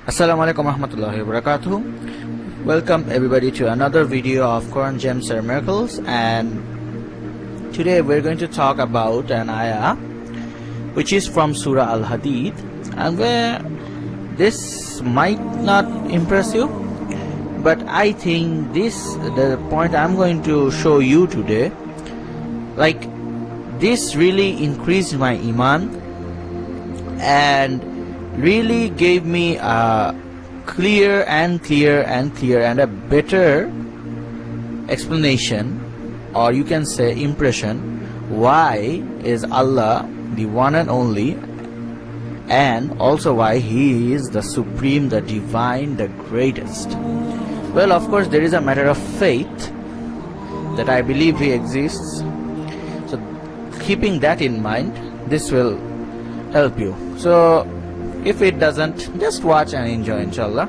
Assalamu alaikum warahmatullahi wabarakatuh. Welcome everybody to another video of Qur'an Gems and Miracles, and today we're going to talk about an ayah which is from Surah Al-Hadid, and where this might not impress you, but I think the point I'm going to show you today, like, this really increased my iman and really gave me a clear and a better explanation, or you can say impression, why is Allah the one and only, and also why He is the supreme, the divine, the greatest. Well, of course there is a matter of faith that I believe He exists, so keeping that in mind, this will help you. So if it doesn't, just watch and enjoy, inshallah.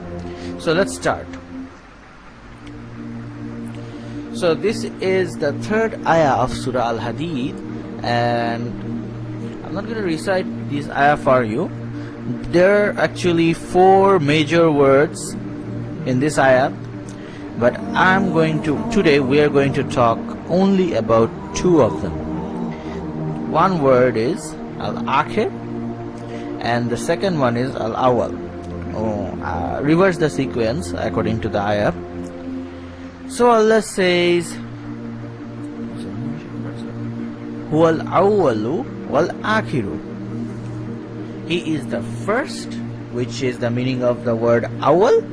So let's start. So this is the third ayah of Surah Al-Hadid, and I'm not going to recite this ayah for you. There are actually 4 major words in this ayah, but today we are going to talk only about 2 of them. One word is Al-Akhir, and the second one is Al-Awwal. Reverse the sequence according to the ayah. So Allah says, Huwal awwalu wal akhiru. He is the first, which is the meaning of the word awwal,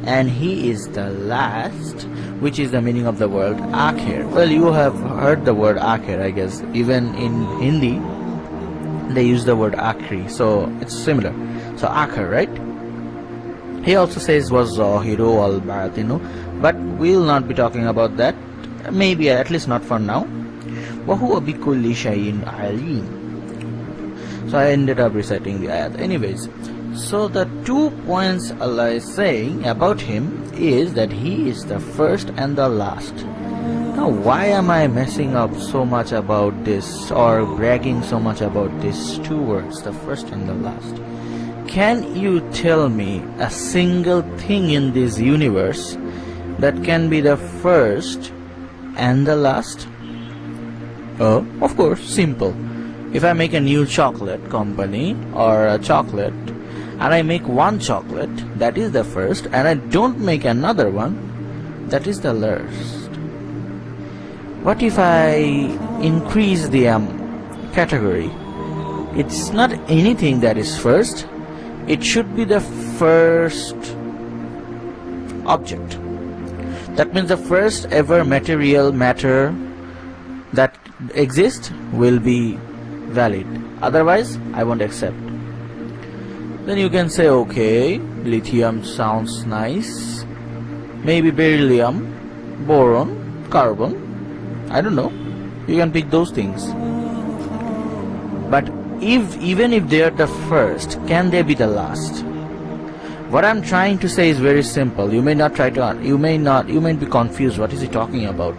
and He is the last, which is the meaning of the word akhir. Well, you have heard the word akhir, I guess. Even in Hindi they use the word akhri, so it's similar. So akhir, right? He also says was zahiru wal batinu, but we'll not be talking about that, maybe, at least not for now. Wa huwa bi kulli shay'in alim. So I ended up reciting the ayat. Anyways, so the 2 points Allah is saying about Him is that He is the first and the last. Now, why am I messing up so much about this, or bragging so much about these 2 words, the first and the last? Can you tell me a single thing in this universe that can be the first and the last? Oh, of course, simple. If I make a new chocolate company or a chocolate, and I make one chocolate, that is the first, and I don't make another one, that is the last. What if I increase the category? It's not anything that is first, it should be the first object. That means the first ever material matter that exists will be valid, otherwise I won't accept. Then you can say, okay, lithium sounds nice, maybe beryllium, boron, carbon, I don't know, you can pick those things. But even if they are the first, can they be the last? What I'm trying to say is very simple. You may be confused, what is he talking about?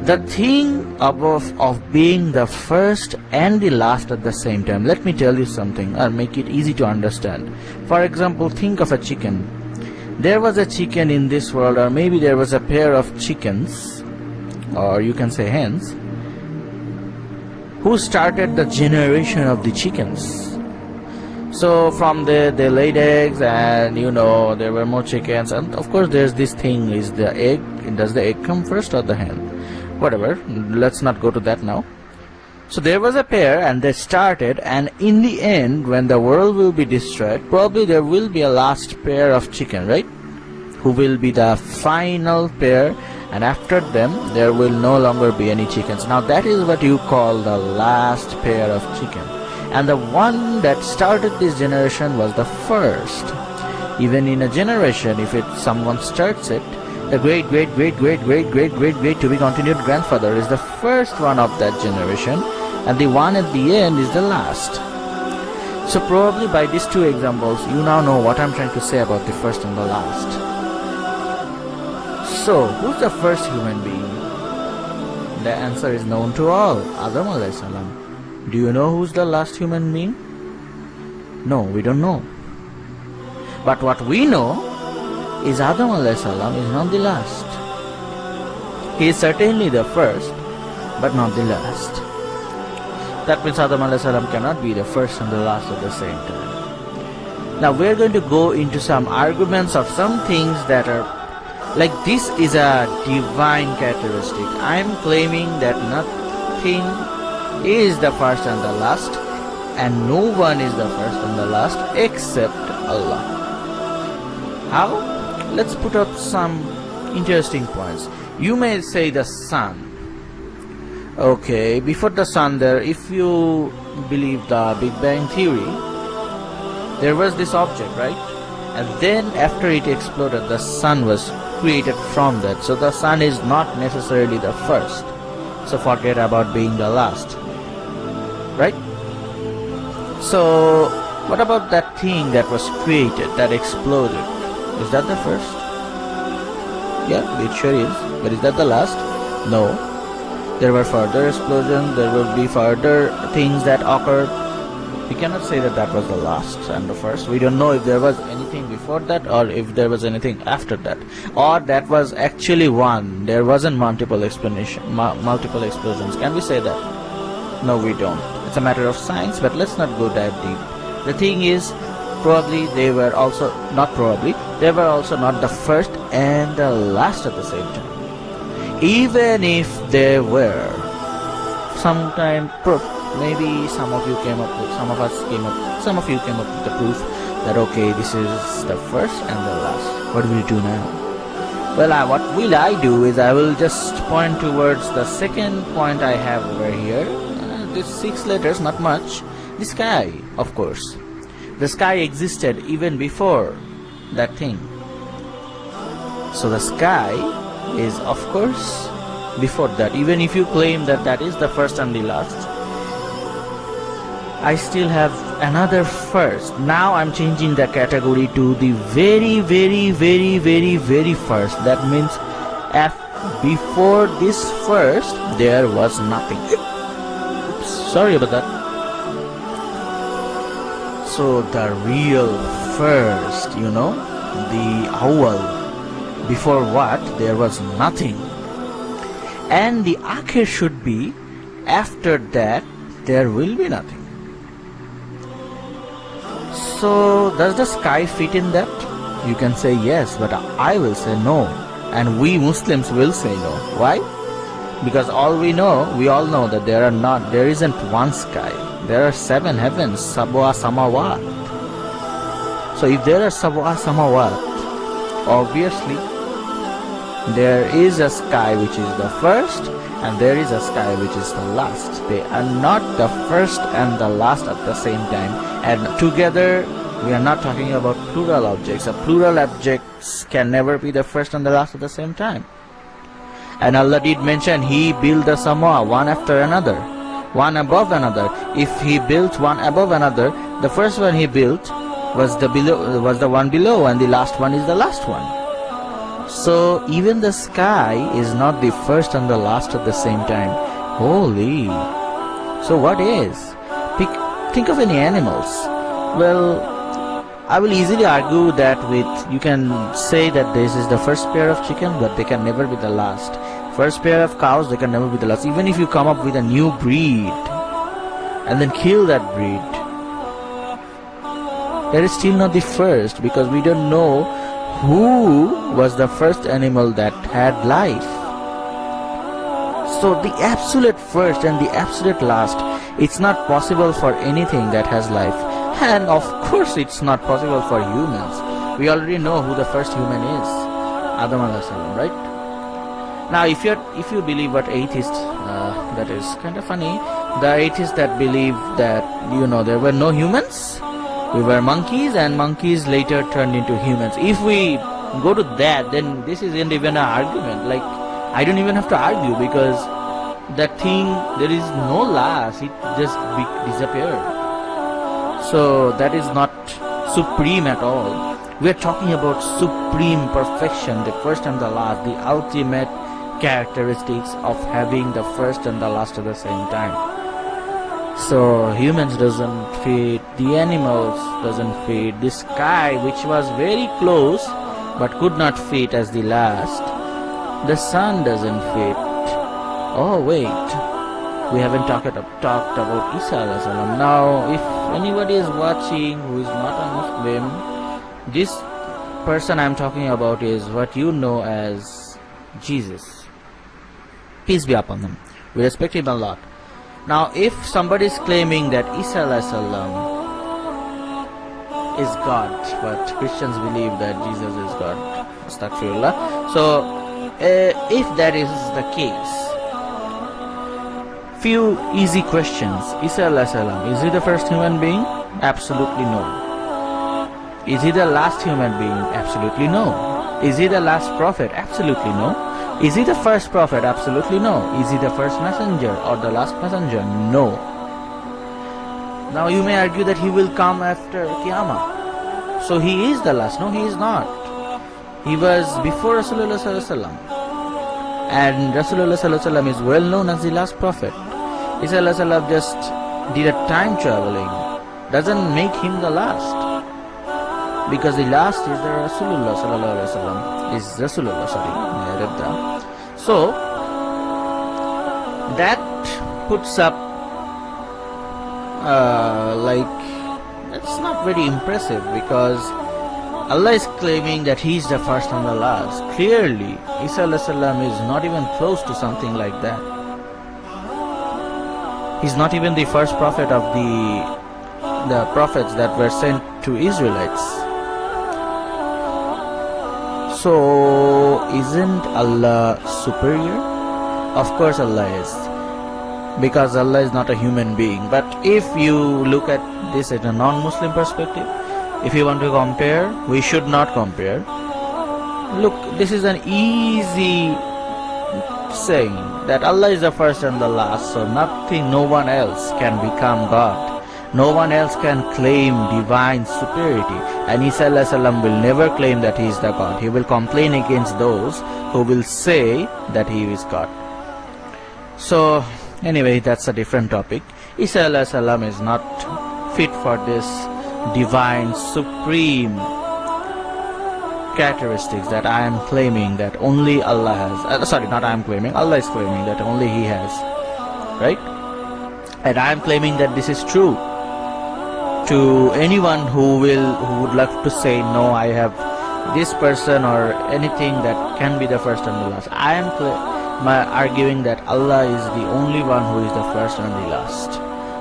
The thing of being the first and the last at the same time. Let me tell you something, I'll make it easy to understand. For example, think of a chicken. There was a chicken in this world, or maybe there was a pair of chickens, or you can say hens, who started the generation of the chickens. So from there they laid eggs, and there were more chickens, and of course there's this thing, is the egg, does the egg come first or the hen? Whatever, let's not go to that now. So there was a pair, and they started, and in the end, when the world will be destroyed, probably there will be a last pair of chicken, right? Who will be the final pair, and after them there will no longer be any chickens. Now that is what you call the last pair of chicken, and the one that started this generation was the first. Even in a generation, if someone starts it, the great to be continued grandfather is the first one of that generation, and the one at the end is the last. So probably by these 2 examples you now know what I'm trying to say about the first and the last. So, who's the first human being? The answer is known to all, Adam alayhi salam. Do you know who's the last human being? No, we don't know. But what we know is Adam alayhi salam is not the last. He is certainly the first, but not the last. That means Adam alayhi salam cannot be the first and the last at the same time. Now we are going to go into some arguments of some things that are like this is a divine characteristic. I am claiming that nothing is the first and the last, and no one is the first and the last except Allah. How? Let's put up some interesting points. You may say the sun. Okay, before the sun there, if you believe the Big Bang Theory, there was this object, right? And then after it exploded, the sun was created from that. So the sun is not necessarily the first. So forget about being the last. Right? So what about that thing that was created, that exploded? Is that the first? Yeah, it sure is. But is that the last? No. There were further explosions, there will be further things that occurred. We cannot say that that was the last and the first. We don't know if there was anything before that or if there was anything after that. Or that was actually one. There wasn't multiple explosions. Can we say that? No, we don't. It's a matter of science, but let's not go that deep. The thing is, probably they were also not the first and the last at the same time. Even if they were, sometime maybe some of you came up with the proof that okay, this is the first and the last. What will you do now? Well, what will I do is I will just point towards the second point I have over here. These 6 letters, not much. The sky, of course. The sky existed even before that thing. So the sky is, of course, before that. Even if you claim that that is the first and the last, I still have another first. Now I'm changing the category to the very, very, very, very, very first. That means before this first, there was nothing. Oops, sorry about that. So the real first, the awal, before what there was nothing. And the akhir should be, after that there will be nothing. So does the sky fit in that? You can say yes, but I will say no. And we Muslims will say no. Why? Because we all know that there isn't one sky. There are 7 heavens, sabwa samawat. So if there are sabwa samawat, obviously there is a sky which is the first and there is a sky which is the last. They are not the first and the last at the same time. And together, we are not talking about plural objects. A plural objects can never be the first and the last at the same time. And Allah did mention He built the sama one after another, one above another. If He built one above another, the first one He built was the one below, and the last one is the last one. So even the sky is not the first and the last at the same time. Holy! So what is? Think of any animals. Well, I will easily argue that you can say that this is the first pair of chicken, but they can never be the last. First pair of cows, they can never be the last. Even if you come up with a new breed and then kill that breed, that is still not the first, because we don't know who was the first animal that had life. So the absolute first and the absolute last, it's not possible for anything that has life. And of course it's not possible for humans. We already know who the first human is. Adam alayhi salam, right? Now if you believe what atheists, that is kind of funny. The atheists that believe that, there were no humans. We were monkeys and monkeys later turned into humans. If we go to that, then this isn't even an argument. Like, I don't even have to argue, because that thing, there is no last, it just disappeared. So that is not supreme at all. We are talking about supreme perfection, the first and the last, the ultimate characteristics of having the first and the last at the same time. So humans doesn't fit the animals doesn't fit, the sky which was very close but could not fit as the last, the sun doesn't fit. Oh wait, we haven't talked about Isa alayhi salam. Now if anybody is watching who is not a Muslim, this person I'm talking about is what you know as Jesus. Peace be upon him. We respect him a lot. Now if somebody is claiming that Isa alayhi salam is God, but Christians believe that Jesus is God, astaghfirullah. So if that is the case, few easy questions. Isa alayhi salam, is he the first human being? Absolutely no. Is he the last human being? Absolutely no. Is he the last prophet? Absolutely no. Is he the first prophet? Absolutely no. Is he the first messenger or the last messenger? No. Now you may argue that he will come after Qiyamah. So he is the last. No, he is not. He was before Rasulullah sallallahu alaihi wasallam. And Rasulullah sallallahu alaihi wasallam is well known as the last prophet. Isa alayhi salam just did a time traveling. Doesn't make him the last. Because the last is the Rasulullah sallallahu alaihi wasallam. Is Rasulullah, sorry. I read that. So that puts up it's not very impressive, because Allah is claiming that He is the first and the last. Clearly, Isa alayhi salam is not even close to something like that. He's not even the first prophet of the prophets that were sent to Israelites. So, isn't Allah superior? Of course Allah is, because Allah is not a human being. But if you look at this at a non-Muslim perspective, if you want to compare, we should not compare. Look, this is an easy saying that Allah is the first and the last, so no one else can become God. No one else can claim divine superiority. And Isa alayhi salam will never claim that he is the God. He will complain against those who will say that he is God. So, anyway, that's a different topic. Isa alayhi salam is not fit for this divine, supreme characteristics that I am claiming that only Allah has. Sorry, not I am claiming, Allah is claiming that only He has. Right? And I am claiming that this is true. To anyone who would love to say, no, I have this person or anything that can be the first and the last. I am arguing that Allah is the only one who is the first and the last.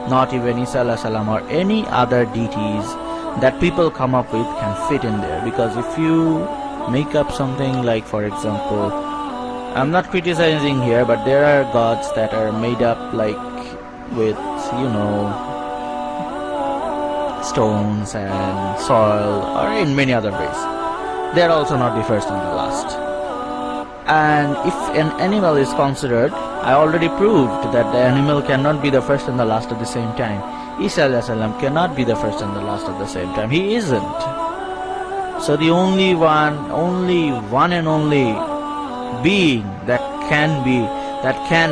Not even Isa alayhi salam or any other deities that people come up with can fit in there. Because if you make up something like, for example, I'm not criticizing here, but there are gods that are made up like with, stones and soil, or in many other ways. They are also not the first and the last. And if an animal is considered, I already proved that the animal cannot be the first and the last at the same time. Isa alayhi salam cannot be the first and the last at the same time. He isn't. So the only one and only being that can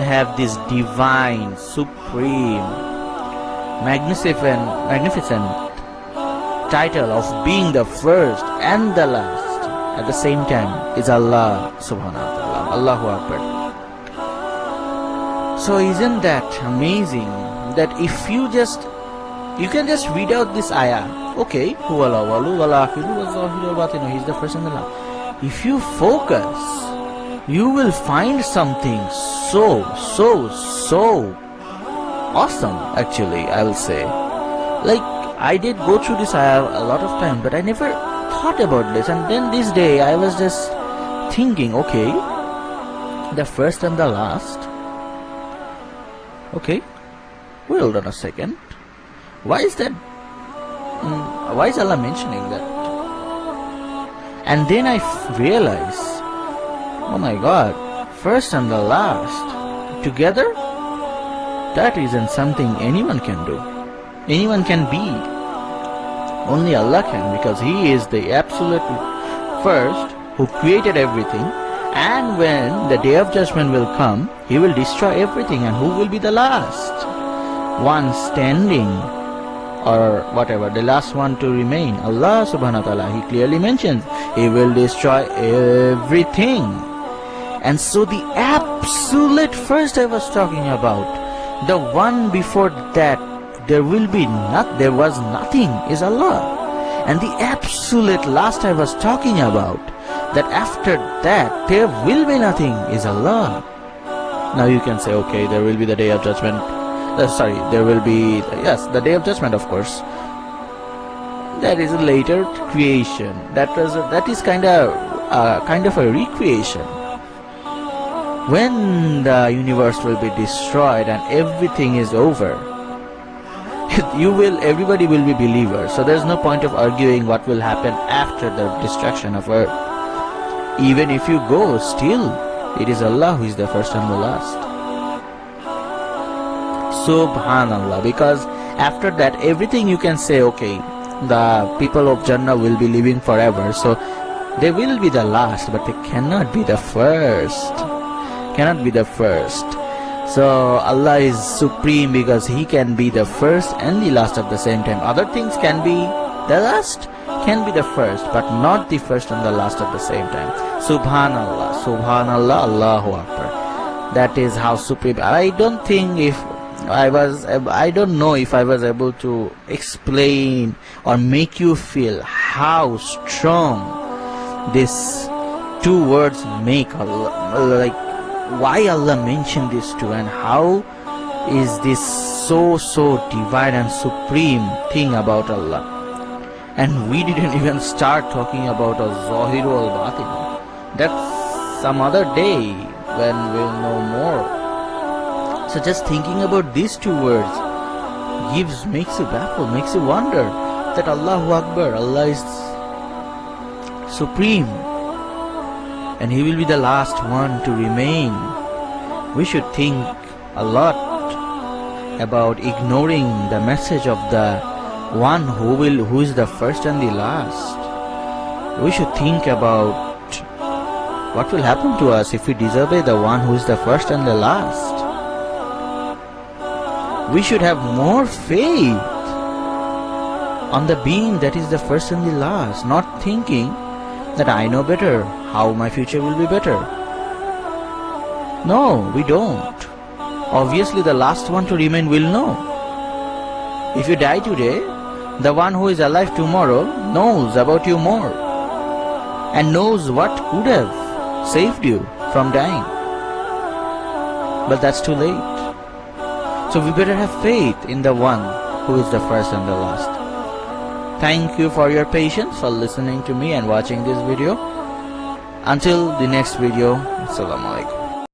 have this divine, supreme, magnificent title of being the first and the last at the same time is Allah subhanahu wa ta'ala. Allahu Akbar. So isn't that amazing that if you can just read out this ayah, okay, huwal awwalu wal akhiru wal zahiru wal batinu, He's the first and the last. If you focus, you will find something so awesome, actually, I will say. Like, I did go through this ayah a lot of time, but I never thought about this. And then this day, I was just thinking, okay, the first and the last. Okay, hold on a second. Why is that? Why is Allah mentioning that? And then I realized, oh my God, first and the last together? That isn't something anyone can do. Anyone can be. Only Allah can, because He is the absolute first who created everything. And when the day of judgment will come, He will destroy everything. And who will be the last one standing or whatever, the last one to remain, Allah subhanahu wa ta'ala, He clearly mentions He will destroy everything. And so the absolute first I was talking about, the one before that there was nothing, is Allah. And the absolute last I was talking about, that after that there will be nothing, is Allah. Now you can say, okay, there will be the day of judgment. There will be, yes, the day of judgment, of course. That is a later creation. That is kind of a recreation. When the universe will be destroyed and everything is over, everybody will be believers. So there's no point of arguing what will happen after the destruction of earth. Even if you go, still it is Allah who is the first and the last. Subhanallah. Because after that everything you can say, okay, the people of Jannah will be living forever, so they will be the last, but they cannot be the first. So Allah is supreme because He can be the first and the last at the same time. Other things can be the last, can be the first, but not the first and the last at the same time. Subhanallah, Subhanallah, Allahu Akbar. That is how supreme. I don't know if I was able to explain or make you feel how strong these two words make Allah, like why Allah mentioned these two, and how is this so divine and supreme thing about Allah. And we didn't even start talking about al-Zahiru al-Batin. That's some other day when we'll know more. So just thinking about these two words makes you baffle, makes you wonder that Allahu Akbar, Allah is supreme and He will be the last one to remain. We should think a lot about ignoring the message of the one who is the first and the last. We should think about what will happen to us if we disobey the one who is the first and the last. We should have more faith on the being that is the first and the last, not thinking that I know better, how my future will be better. No, we don't. Obviously the last one to remain will know. If you die today, the one who is alive tomorrow knows about you more and knows what could have saved you from dying. But that's too late. So we better have faith in the one who is the first and the last. Thank you for your patience, for listening to me and watching this video. Until the next video, Assalamu alaikum.